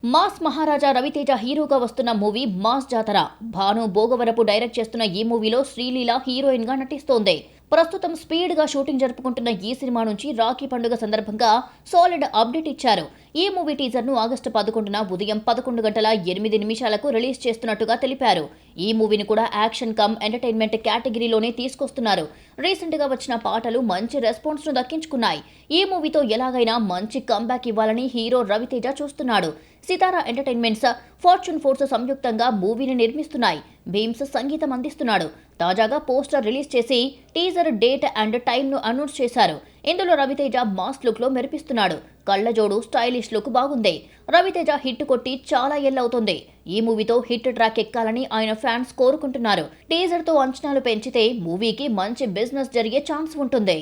Mass మహారాజా రవితేజ హీరోగా వస్తున్న movie mass జాతర. భాను భోగవరపు డైరెక్ట్ చేస్తున్న ఈ మూవీలో శ్రీలీల హీరోయిన్ గా నటిస్తోంది. ప్రస్తుతం స్పీడ్ గా షూటింగ్ జరుపుకుంటున్న ఈ సినిమా నుంచి రాఖీ పండుగ సందర్భంగా సాలిడ్ అప్డేట్ ఇచ్చారు. ఈ మూవీ టీజర్ ను ఆగస్టు 11న ఉదయం 11:08 రిలీజ్ చేస్తున్నట్టుగా తెలిపారు. ఈ మూవీని కూడా యాక్షన్ కమ్ ఎంటర్టైన్మెంట్ కేటగిరీలోనే తీసుకొస్తున్నారు. రీసెంట్ గా వచ్చిన పాటలు మంచి రెస్పాన్స్ ను దక్కించుకున్నాయి. ఈ మూవీతో ఎలాగైనా మంచి కంబ్యాక్ ఇవ్వాలని హీరో రవితేజ చూస్తున్నాడు. సితారా ఎంటర్టైన్మెంట్స్, ఫార్చ్యూన్ ఫోర్స్ సంయుక్తంగా మూవీని నిర్మిస్తున్నాయి. భీమ్స్ సంగీతం అందిస్తున్నాడు. తాజాగా పోస్టర్ రిలీజ్ చేసి టీజర్ డేట్ అండ్ టైం ను అనౌన్స్ చేశారు. ఇందులో రవితేజ మాస్ లుక్ లో మెరిపిస్తున్నాడు. కళ్ళజోడు స్టైలిష్ లుక్ బాగుంది. రవితేజ హిట్ కొట్టి చాలా ఏళ్లవుతుంది. ఈ మూవీతో హిట్ ట్రాక్ ఎక్కాలని ఆయన ఫ్యాన్స్ కోరుకుంటున్నారు. టీజర్ తో అంచనాలు పెంచితే మూవీకి మంచి బిజినెస్ జరిగే ఛాన్స్ ఉంటుంది.